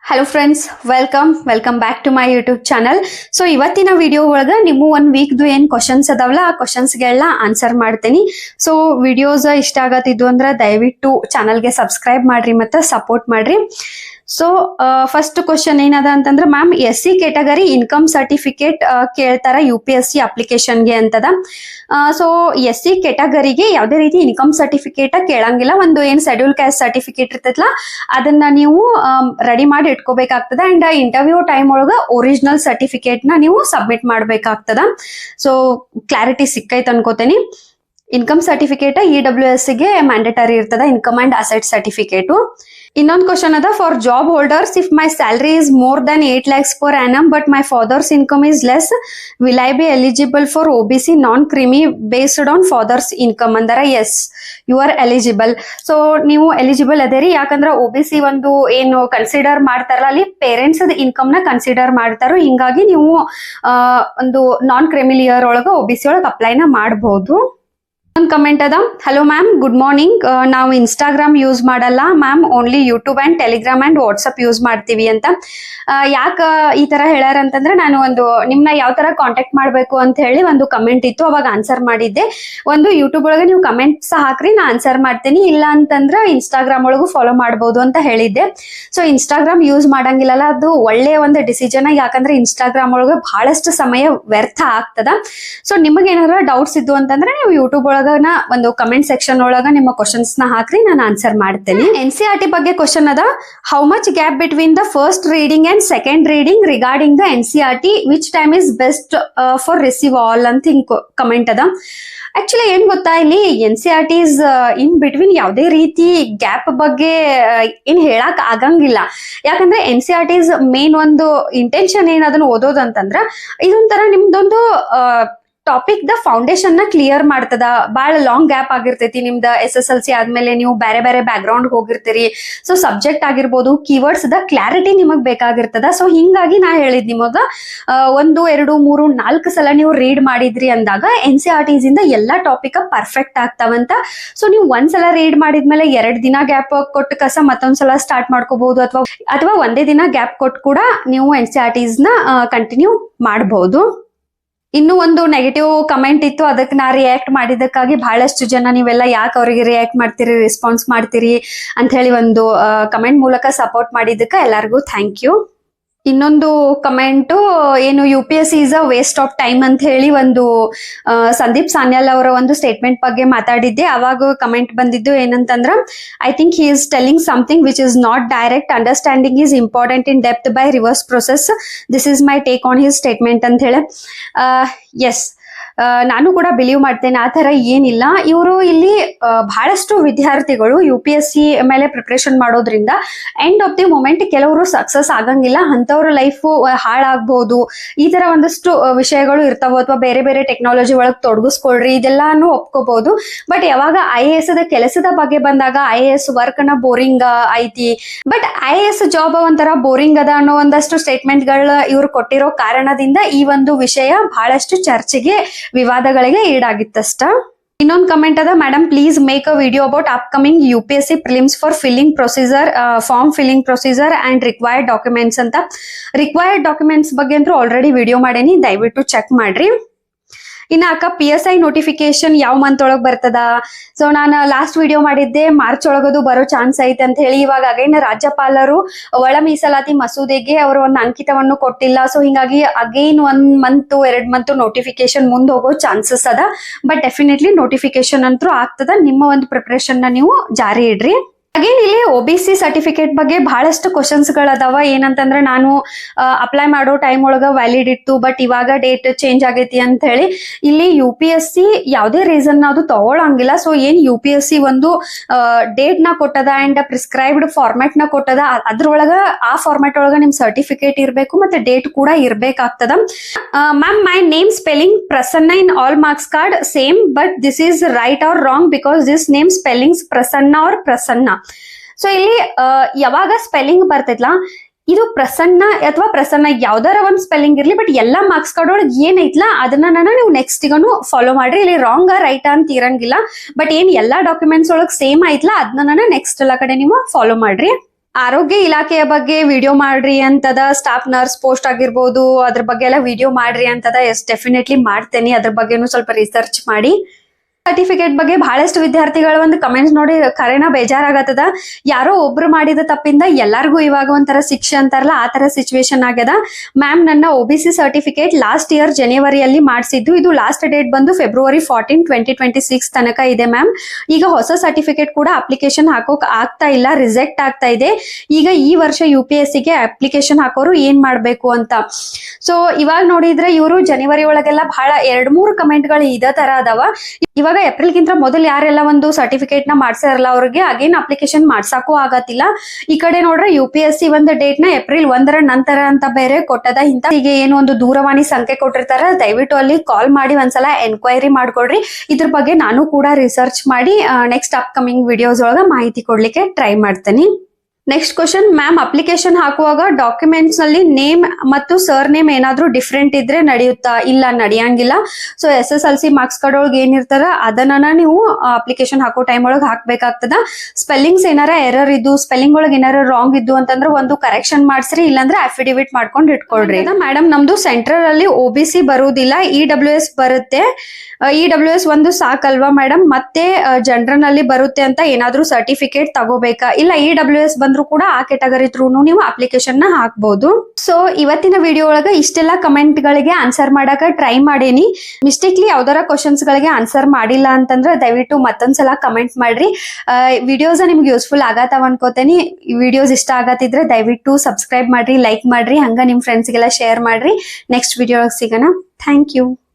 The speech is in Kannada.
Hello friends, welcome back to my YouTube channel. So ಇವತ್ತಿನ ವಿಡಿಯೋ ಒಳಗ ನಿಮ್ಮ 1 ವೀಕ್ದು ಏನ್ ಕ್ವಶನ್ಸ್ ಅದಾವಲ್ಲ ಆ ಕ್ವಶನ್ಸ್ಗೆಲ್ಲ ಆನ್ಸರ್ ಮಾಡ್ತೀನಿ. ಸೊ ವಿಡಿಯೋಸ್ ಇಷ್ಟ ಆಗತ್ತಿದ್ದು ಅಂದ್ರೆ ದಯವಿಟ್ಟು ಚಾನಲ್ಗೆ ಸಬ್ಸ್ಕ್ರೈಬ್ ಮಾಡ್ರಿ ಮತ್ತೆ ಸಪೋರ್ಟ್ ಮಾಡ್ರಿ. ಸೊ ಫಸ್ಟ್ ಕ್ವಶನ್ ಏನದ ಅಂತಂದ್ರೆ, ma'am SC category income certificate ಕೇಳ್ತಾರ UPSC ಅಪ್ಲಿಕೇಶನ್ಗೆ ಅಂತದ. ಸೊ SC ಕ್ಯಾಟಗರಿಗೆ ಯಾವುದೇ ರೀತಿ ಇನ್ಕಮ್ ಸರ್ಟಿಫಿಕೇಟ್ ಕೇಳಂಗಿಲ್ಲ. ಒಂದು ಏನ್ ಶೆಡ್ಯೂಲ್ ಕ್ಯಾಸ್ಟ್ ಸರ್ಟಿಫಿಕೇಟ್ ಇರ್ತೈತಲ್ಲ ಅದನ್ನ ನೀವು ರೆಡಿ ಮಾಡಿ ಇಟ್ಕೋಬೇಕಾಗ್ತದ. ಅಂಡ್ ಇಂಟರ್ವ್ಯೂ ಟೈಮ್ ಒಳಗ ಒರಿಜಿನಲ್ ಸರ್ಟಿಫಿಕೇಟ್ ನ ನೀವು ಸಬ್ಮಿಟ್ ಮಾಡ್ಬೇಕಾಗ್ತದ. ಸೊ ಕ್ಲಾರಿಟಿ ಸಿಕ್ಕೈತ್ ಅನ್ಕೋತೇನಿ. ಇನ್ಕಮ್ ಸರ್ಟಿಫಿಕೇಟ್ EWS ಗೆ ಮ್ಯಾಂಡೇಟರಿ ಇರ್ತದ, ಇನ್ಕಮ್ ಅಂಡ್ ಅಸೆಟ್ ಸರ್ಟಿಫಿಕೇಟ್. ಇನ್ನೊಂದು ಕ್ವಶನ್ ಅದ, for job holders if my salary is more than 8 lakhs per annum but my father's income is less will I be eligible for OBC non creamy based on father's income ಅಂದಾರ. Yes, you are eligible. So ನೀವು ಎಲಿಜಿಬಲ್ ಅದೇರಿ, ಯಾಕಂದ್ರೆ OBC ಒಂದು ಏನು ಕನ್ಸಿಡರ್ ಮಾಡ್ತಾರಲ್ಲ ಅಲ್ಲಿ ಪೇರೆಂಟ್ಸ್ ಇನ್ಕಮ್ ನ ಕನ್ಸಿಡರ್ ಮಾಡ್ತಾರೋ, ಹಿಂಗಾಗಿ ನೀವು ಒಂದು ನಾನ್ ಕ್ರಿಮಿಲಿಯರ್ ಒಳಗ OBC ಒಳಗ ಅಪ್ಲೈನ ಮಾಡಬಹುದು. ಒಂದು ಕಮೆಂಟ್ ಅದ, ಹಲೋ ಮ್ಯಾಮ್, ಗುಡ್ ಮಾರ್ನಿಂಗ್. ನಾವು ಇನ್ಸ್ಟಾಗ್ರಾಮ್ ಯೂಸ್ ಮಾಡಲ್ಲ ma'am, only YouTube and Telegram and WhatsApp use ಮಾಡ್ತೀವಿ ಅಂತ. ಯಾಕ ಈ ತರ ಹೇಳ್ಯಾರ ಅಂತಂದ್ರೆ, ನಾನು ಒಂದು ನಿಮ್ನ ಯಾವ ತರ ಕಾಂಟ್ಯಾಕ್ಟ್ ಮಾಡ್ಬೇಕು ಅಂತ ಹೇಳಿ ಒಂದು ಕಮೆಂಟ್ ಇತ್ತು, ಅವಾಗ ಆನ್ಸರ್ ಮಾಡಿದ್ದೆ. ಒಂದು ಯೂಟ್ಯೂಬ್ ಒಳಗೆ ನೀವು ಕಮೆಂಟ್ಸ್ ಹಾಕ್ರಿ, ನಾ ಆನ್ಸರ್ ಮಾಡ್ತೀನಿ. ಇಲ್ಲ ಅಂತಂದ್ರ ಇನ್ಸ್ಟಾಗ್ರಾಮ್ ಒಳಗೂ ಫಾಲೋ ಮಾಡಬಹುದು ಅಂತ ಹೇಳಿದ್ದೆ. ಸೊ ಇನ್ಸ್ಟಾಗ್ರಾಮ್ ಯೂಸ್ ಮಾಡಂಗಿಲ್ಲಲ್ಲ, ಅದು ಒಳ್ಳೆಯ ಒಂದು ಡಿಸಿಷನ್. ಯಾಕಂದ್ರೆ ಇನ್ಸ್ಟಾಗ್ರಾಮ್ ಒಳಗೆ ಬಹಳಷ್ಟು ಸಮಯ ವ್ಯರ್ಥ ಆಗ್ತದ. ಸೊ ನಿಮಗೆ ಏನಾರ ಡೌಟ್ಸ್ ಇದ್ದು ಅಂತಂದ್ರೆ ನೀವು ಯೂಟ್ಯೂಬ್ ಒಳಗ ಒಂದು ಕಮೆಂಟ್ ಸೆಕ್ಷನ್ ಒಳಗ ನಿಮ್ಮ ಕ್ವಶನ್ಸ್ ನ ಹಾಕ್ರಿ, ನಾನು ಆನ್ಸರ್ ಮಾಡ್ತೇನೆ. NCERT ಬಗ್ಗೆ ಕ್ವಶನ್ ಅದ, how much gap between the first reading and second reading regarding the NCERT which time is best for receive all ಅಂತ ಹಿಂಗ್ ಕಮೆಂಟ್ ಅದ. ಆಕ್ಚುಲಿ ಏನ್ ಗೊತ್ತಾ, ಇಲ್ಲಿ NCERT ಇಸ್ ಇನ್ ಬಿಟ್ವೀನ್ ಯಾವುದೇ ರೀತಿ ಗ್ಯಾಪ್ ಬಗ್ಗೆ ಏನ್ ಹೇಳಕ್ ಆಗಂಗಿಲ್ಲ. ಯಾಕಂದ್ರೆ NCERT ಇಸ್ ಮೇನ್ ಒಂದು ಇಂಟೆನ್ಷನ್ ಏನ್ ಅದನ್ನ ಓದೋದಂತಂದ್ರ ಇದೊಂಥರ ನಿಮ್ದೊಂದು ಟಾಪಿಕ್ ದ ಫೌಂಡೇಶನ್ ನ ಕ್ಲಿಯರ್ ಮಾಡ್ತದ. ಬಹಳ ಲಾಂಗ್ ಗ್ಯಾಪ್ ಆಗಿರ್ತೈತಿ ನಿಮ್ದ SSLC ಆದ್ಮೇಲೆ, ನೀವು ಬೇರೆ ಬೇರೆ ಬ್ಯಾಕ್ ಗ್ರೌಂಡ್ ಹೋಗಿರ್ತೀರಿ. ಸೊ ಸಬ್ಜೆಕ್ಟ್ ಆಗಿರ್ಬೋದು, ಕೀವರ್ಡ್ಸ್ ದ ಕ್ಲಾರಿಟಿ ನಿಮಗ್ ಬೇಕಾಗಿರ್ತದ. ಸೊ ಹಿಂಗಾಗಿ ನಾ ಹೇಳಿದ್ ನಿಮಗ 1, 2, 3, 4 ಸಲ ನೀವು ರೀಡ್ ಮಾಡಿದ್ರಿ ಅಂದಾಗ NCERTs ಇಂದ ಎಲ್ಲಾ ಟಾಪಿಕ್ ಪರ್ಫೆಕ್ಟ್ ಆಗ್ತಾವಂತ. ಸೊ ನೀವು ಒಂದ್ಸಲ ರೀಡ್ ಮಾಡಿದ್ಮೇಲೆ 2 ದಿನ ಗ್ಯಾಪ್ ಕೊಟ್ಟು ಕಸ ಮತ್ತೊಂದ್ಸಲ ಸ್ಟಾರ್ಟ್ ಮಾಡ್ಕೋಬಹುದು, ಅಥವಾ ಒಂದೇ ದಿನ ಗ್ಯಾಪ್ ಕೊಟ್ಟು ಕೂಡ ನೀವು NCERTs ನ ಕಂಟಿನ್ಯೂ ಮಾಡಬಹುದು. ಇನ್ನೂ ಒಂದು ನೆಗೆಟಿವ್ ಕಮೆಂಟ್ ಇತ್ತು, ಅದಕ್ಕೆ ನಾ ರಿಯಾಕ್ಟ್ ಮಾಡಿದಕ್ಕಾಗಿ ಬಹಳಷ್ಟು ಜನ ನೀವೆಲ್ಲ ಯಾಕೆ ಅವರಿಗೆ ರಿಯಾಕ್ಟ್ ಮಾಡ್ತೀರಿ, ರೆಸ್ಪಾನ್ಸ್ ಮಾಡ್ತೀರಿ ಅಂತ ಹೇಳಿ ಒಂದು ಕಮೆಂಟ್ ಮೂಲಕ ಸಪೋರ್ಟ್ ಮಾಡಿದ್ದಕ್ಕೆ ಎಲ್ಲರಿಗೂ ಥ್ಯಾಂಕ್ ಯು. ಇನ್ನೊಂದು ಕಮೆಂಟು ಏನು, UPSC is a waste of time ಅಂತ ಹೇಳಿ ಒಂದು ಸಂದೀಪ್ ಸಾನ್ಯಾಲ್ ಅವರ ಒಂದು ಸ್ಟೇಟ್ಮೆಂಟ್ ಬಗ್ಗೆ ಮಾತಾಡಿದ್ದೆ. ಅವಾಗ ಕಮೆಂಟ್ ಬಂದಿದ್ದು ಏನಂತಂದ್ರ, I think he is telling something which is not direct, understanding is important in depth by reverse process. This is my take on his statement ಅಂತ ಹೇಳಿ. ಎಸ್, ನಾನು ಕೂಡ ಬಿಲೀವ್ ಮಾಡ್ತೇನೆ, ಆ ತರ ಏನಿಲ್ಲ. ಇವರು ಇಲ್ಲಿ ಬಹಳಷ್ಟು ವಿದ್ಯಾರ್ಥಿಗಳು UPSC ಮೇಲೆ ಪ್ರಿಪರೇಷನ್ ಮಾಡೋದ್ರಿಂದ ಎಂಡ್ ಆಫ್ ದಿ ಮೂಮೆಂಟ್ ಕೆಲವರು ಸಕ್ಸಸ್ ಆಗಂಗಿಲ್ಲ, ಅಂತವ್ರ ಲೈಫ್ ಹಾಳಾಗ್ಬಹುದು. ಈ ತರ ಒಂದಷ್ಟು ವಿಷಯಗಳು ಇರ್ತಾವ. ಅಥವಾ ಬೇರೆ ಬೇರೆ ಟೆಕ್ನಾಲಜಿ ಒಳಗೆ ತೊಡಗಿಸ್ಕೊಳ್ರಿ, ಇದೆಲ್ಲಾನು ಒಪ್ಕೋಬಹುದು. ಬಟ್ ಯಾವಾಗ IAS ದ ಕೆಲಸದ ಬಗ್ಗೆ ಬಂದಾಗ IAS ವರ್ಕ್ ನ ಬೋರಿಂಗ್ ಐತಿ, ಬಟ್ IAS ಜಾಬ್ ಒಂಥರ ಬೋರಿಂಗ್ ಅದ ಅನ್ನೋ ಒಂದಷ್ಟು ಸ್ಟೇಟ್ಮೆಂಟ್ ಗಳು ಇವ್ರು ಕೊಟ್ಟಿರೋ ಕಾರಣದಿಂದ ಈ ಒಂದು ವಿಷಯ ಬಹಳಷ್ಟು ಚರ್ಚೆಗೆ, ವಿವಾದಗಳಿಗೆ ಈಡಾಗಿತ್ತಷ್ಟ. ಇನ್ನೊಂದು ಕಮೆಂಟ್ ಅದ, madam please make a video about upcoming UPSC prelims for filling procedure, form filling procedure and required documents ಅಂತ. ರಿಕ್ವೈರ್ಡ್ ಡಾಕ್ಯುಮೆಂಟ್ಸ್ ಬಗ್ಗೆ ಅಂತೂ ಆಲ್ರೆಡಿ ವಿಡಿಯೋ ಮಾಡೇನಿ, ದಯವಿಟ್ಟು ಚೆಕ್ ಮಾಡ್ರಿ. ಇನ್ನ ಅಕ್ಕ PSI ನೋಟಿಫಿಕೇಶನ್ ಯಾವ ಮಂತ್ ಒಳಗ್ ಬರ್ತದ? ಸೊ ನಾನು ಲಾಸ್ಟ್ ವಿಡಿಯೋ ಮಾಡಿದ್ದೆ ಮಾರ್ಚ್ ಒಳಗದು ಬರೋ ಚಾನ್ಸ್ ಐತೆ ಅಂತ ಹೇಳಿ. ಇವಾಗ ಅಗೈನ್ ರಾಜ್ಯಪಾಲರು ಒಳ ಮೀಸಲಾತಿ ಮಸೂದೆಗೆ ಅವರು ಒಂದು ಅಂಕಿತವನ್ನು ಕೊಟ್ಟಿಲ್ಲ. ಸೊ ಹಿಂಗಾಗಿ ಅಗೈನ್ 1 ಮಂತ್ 2 ಮಂತ್ ನೋಟಿಫಿಕೇಶನ್ ಮುಂದೆ ಹೋಗೋ ಚಾನ್ಸಸ್ ಅದ. ಬಟ್ ಡೆಫಿನೆಟ್ಲಿ ನೋಟಿಫಿಕೇಶನ್ ಅಂತೂ ಆಗ್ತದ. ನಿಮ್ಮ ಒಂದು ಪ್ರಿಪರೇಷನ್ ನ ನೀವು ಜಾರಿ ಇಡ್ರಿ. ಅಗೇನ್ ಇಲ್ಲಿ OBC ಸರ್ಟಿಫಿಕೇಟ್ ಬಗ್ಗೆ ಬಹಳಷ್ಟು ಕ್ವಶನ್ಸ್ ಗಳದಾವ. ಏನಂತಂದ್ರೆ, ನಾನು ಅಪ್ಲೈ ಮಾಡೋ ಟೈಮ್ ಒಳಗ ವ್ಯಾಲಿಡ್ ಇತ್ತು, ಬಟ್ ಇವಾಗ ಡೇಟ್ ಚೇಂಜ್ ಆಗೈತಿ ಅಂತ ಹೇಳಿ. ಇಲ್ಲಿ UPSC ಯಾವುದೇ ರೀಸನ್ ಅದು ತಗೊಳಂಗಿಲ್ಲ. ಸೊ ಏನ್ UPSC ಒಂದು ಡೇಟ್ ನ ಕೊಟ್ಟದ ಅಂಡ್ ಪ್ರಿಸ್ಕ್ರೈಬ್ಡ್ ಫಾರ್ಮ್ಯಾಟ್ ನ ಕೊಟ್ಟದ, ಅದ್ರೊಳಗ ಆ ಫಾರ್ಮ್ಯಾಟ್ ಒಳಗ ನಿಮ್ ಸರ್ಟಿಫಿಕೇಟ್ ಇರ್ಬೇಕು ಮತ್ತೆ ಡೇಟ್ ಕೂಡ ಇರ್ಬೇಕಾಗ್ತದ. Ma'am my name spelling Prasanna in all marks card same, but this is right or wrong because this name spellings Prasanna or Prasanna. So ಇಲ್ಲಿ ಯಾವಾಗ ಸ್ಪೆಲ್ಲಿಂಗ್ ಬರ್ತೈತ್ಲಾ, ಇದು ಪ್ರಸನ್ನ ಅಥವಾ ಪ್ರಸನ್ನ ಯಾವ್ದಾರ ಒಂದ್ ಸ್ಪೆಲ್ಲಿಂಗ್ ಇರ್ಲಿ, ಬಟ್ ಎಲ್ಲಾ ಮಾರ್ಕ್ಸ್ ಕಾರ್ಡ್ ಒಳಗೆ ಏನೈತ್ಲಾ ಅದನ್ನ ನೀವು ನೆಕ್ಸ್ಟ್ ಗೂ ಫಾಲೋ ಮಾಡ್ರಿ. ಇಲ್ಲಿ ರಾಂಗ್ ರೈಟ್ ಅಂತ ಇರಂಗಿಲ್ಲ, ಬಟ್ ಏನ್ ಎಲ್ಲಾ ಡಾಕ್ಯುಮೆಂಟ್ಸ್ ಒಳಗೆ ಸೇಮ್ ಐತ್ಲಾ ಅದನ್ನ ನೆಕ್ಸ್ಟ್ ಎಲ್ಲ ಕಡೆ ನೀವು ಫಾಲೋ ಮಾಡ್ರಿ. ಆರೋಗ್ಯ ಇಲಾಖೆಯ ಬಗ್ಗೆ ವಿಡಿಯೋ ಮಾಡ್ರಿ ಅಂತದ, ಸ್ಟಾಫ್ ನರ್ಸ್ ಪೋಸ್ಟ್ ಆಗಿರ್ಬೋದು ಅದ್ರ ಬಗ್ಗೆ ಎಲ್ಲ ವಿಡಿಯೋ ಮಾಡ್ರಿ ಅಂತದ. ಎಸ್, ಡೆಫಿನೆಟ್ಲಿ ಮಾಡ್ತೇನೆ. ಅದ್ರ ಬಗ್ಗೆನೂ ಸ್ವಲ್ಪ ರಿಸರ್ಚ್ ಮಾಡಿ. ಸರ್ಟಿಫಿಕೇಟ್ ಬಗ್ಗೆ ಬಹಳಷ್ಟು ವಿದ್ಯಾರ್ಥಿಗಳು ಒಂದು ಕಮೆಂಟ್ಸ್ ನೋಡಿ ಕರೆನ ಬೇಜಾರಾಗತ್ತದ. ಯಾರೋ ಒಬ್ರು ಮಾಡಿದ ತಪ್ಪಿಂದ ಎಲ್ಲರಿಗೂ ಇವಾಗ ಒಂಥರ ಶಿಕ್ಷೆ ಅಂತಾರಲ್ಲ, ಆ ತರ ಸಿಚುವೇಶನ್ ಆಗ್ಯದ. ಮ್ಯಾಮ್, ನನ್ನ OBC ಸರ್ಟಿಫಿಕೇಟ್ ಲಾಸ್ಟ್ ಇಯರ್ ಜನವರಿಯಲ್ಲಿ ಮಾಡಿಸಿದ್ದು. ಇದು ಲಾಸ್ಟ್ ಡೇಟ್ ಬಂದು February 14, 2026 ತನಕ ಇದೆ ಮ್ಯಾಮ್. ಈಗ ಹೊಸ ಸರ್ಟಿಫಿಕೇಟ್ ಕೂಡ ಅಪ್ಲಿಕೇಶನ್ ಹಾಕೋಕ್ ಆಗ್ತಾ ಇಲ್ಲ, ರಿಜೆಕ್ಟ್ ಆಗ್ತಾ ಇದೆ. ಈಗ ಈ ವರ್ಷ UPSCಗೆ ಅಪ್ಲಿಕೇಶನ್ ಹಾಕೋರು ಏನ್ ಮಾಡ್ಬೇಕು ಅಂತ. ಸೊ ಇವಾಗ ನೋಡಿದ್ರೆ ಇವರು ಜನವರಿ ಒಳಗೆಲ್ಲ ಬಹಳ 2-3 ಕಮೆಂಟ್ಗಳು ಇದೇ ತರ ಅದಾವ. ಇವಾಗ ಏಪ್ರಿಲ್ಗಿಂತ ಮೊದಲು ಯಾರೆಲ್ಲ ಒಂದು ಸರ್ಟಿಫಿಕೇಟ್ ನ ಮಾಡ್ಸಾರಲ್ಲ ಅವ್ರಿಗೆ ಅಗೇನ್ ಅಪ್ಲಿಕೇಶನ್ ಮಾಡ್ಸಾಕು ಆಗತ್ತಿಲ್ಲ. ಈ ಕಡೆ ನೋಡ್ರೆ UPSC ಒಂದು ಡೇಟ್ ನ April 1 ನಂತರ ಅಂತ ಬೇರೆ ಕೊಟ್ಟದ. ಇಂತ ಈಗ ಏನು ಒಂದು ದೂರವಾಣಿ ಸಂಖ್ಯೆ ಕೊಟ್ಟಿರ್ತಾರ, ದಯವಿಟ್ಟು ಅಲ್ಲಿ ಕಾಲ್ ಮಾಡಿ ಒಂದ್ಸಲ ಎನ್ಕ್ವೈರಿ ಮಾಡ್ಕೊಡ್ರಿ. ಇದ್ರ ಬಗ್ಗೆ ನಾನು ಕೂಡ ರಿಸರ್ಚ್ ಮಾಡಿ ನೆಕ್ಸ್ಟ್ ಅಪ್ಕಮಿಂಗ್ ವಿಡಿಯೋಸ್ ಒಳಗ ಮಾಹಿತಿ ಕೊಡ್ಲಿಕ್ಕೆ ಟ್ರೈ ಮಾಡ್ತೇನೆ. ನೆಕ್ಸ್ಟ್ ಕ್ವಶನ್, ಮ್ಯಾಮ್, ಅಪ್ಲಿಕೇಶನ್ ಹಾಕುವಾಗ ಡಾಕ್ಯುಮೆಂಟ್ಸ್ ನಲ್ಲಿ ನೇಮ್ ಮತ್ತು ಸರ್ ನೇಮ್ ಏನಾದ್ರೂ ಡಿಫ್ರೆಂಟ್ ಇದ್ರೆ ನಡೆಯುತ್ತಾ? ಇಲ್ಲ, ನಡೆಯಂಗಿಲ್ಲ. ಸೊ SSLC ಮಾರ್ಕ್ಸ್ ಕಾರ್ಡ್ ಒಳಗೆ ಏನಿರ್ತಾರ ಅದನ್ನ ನೀವು ಅಪ್ಲಿಕೇಶನ್ ಹಾಕೋ ಟೈಮ್ ಒಳಗೆ ಹಾಕ್ಬೇಕಾಗ್ತದ. ಸ್ಪೆಲ್ಲಿಂಗ್ಸ್ ಏನಾರ ಎರರ್ ಇದ್ದು, ಸ್ಪೆಲ್ಲಿಂಗ್ ಒಳಗೆ ಏನಾರ ರಾಂಗ್ ಇದ್ದು ಅಂತಂದ್ರೆ ಒಂದು ಕರೆಕ್ಷನ್ ಮಾಡ್ಸ್ರಿ, ಇಲ್ಲಾಂದ್ರೆ ಅಫಿಡವಿಟ್ ಮಾಡ್ಕೊಂಡು ಇಟ್ಕೊಳ್ರಿ. ಮೇಡಮ್, ನಮ್ದು ಸೆಂಟ್ರಲ್ ಅಲ್ಲಿ OBC ಬರುವುದಿಲ್ಲ, EWS ಬರುತ್ತೆ. EWS ಒಂದು ಸಾಕಲ್ವಾ ಮೇಡಮ್? ಮತ್ತೆ ಜನರಲ್ ನಲ್ಲಿ ಬರುತ್ತೆ ಅಂತ ಏನಾದ್ರೂ ಸರ್ಟಿಫಿಕೇಟ್ ತಗೋಬೇಕಾ? ಇಲ್ಲ, EWS ಬಂದ್ರು ಕೂಡ ಆ ಕೆಟಗರಿ ಥ್ರೂ ನೀವು ಅಪ್ಲಿಕೇಶನ್ ನ ಹಾಕ್ಬಹುದು. ಸೊ ಇವತ್ತಿನ ವಿಡಿಯೋ ಒಳಗ ಇಷ್ಟೆಲ್ಲ ಕಮೆಂಟ್ ಗಳಿಗೆ ಆನ್ಸರ್ ಮಾಡಕ ಟ್ರೈ ಮಾಡೇನಿ. ಮಿಸ್ಟೇಕ್ಲಿ ಯಾವ್ದಾರ ಕ್ವಶನ್ಸ್ ಗಳಿಗೆ ಆನ್ಸರ್ ಮಾಡಿಲ್ಲ ಅಂತಂದ್ರೆ ದಯವಿಟ್ಟು ಮತ್ತೊಂದ್ಸಲ ಕಮೆಂಟ್ ಮಾಡ್ರಿ. ವಿಡಿಯೋಸ್ ನಿಮ್ಗೆ ಯೂಸ್ಫುಲ್ ಆಗತ್ತಾವ ಅನ್ಕೋತೇನಿ. ವಿಡಿಯೋಸ್ ಇಷ್ಟ ಆಗತ್ತಿದ್ರೆ ದಯವಿಟ್ಟು ಸಬ್ಸ್ಕ್ರೈಬ್ ಮಾಡ್ರಿ, ಲೈಕ್ ಮಾಡ್ರಿ, ಹಂಗ ನಿಮ್ ಫ್ರೆಂಡ್ಸ್ಗೆಲ್ಲ ಶೇರ್ ಮಾಡ್ರಿ. ನೆಕ್ಸ್ಟ್ ವಿಡಿಯೋ ಸಿಗೋಣ. Thank you.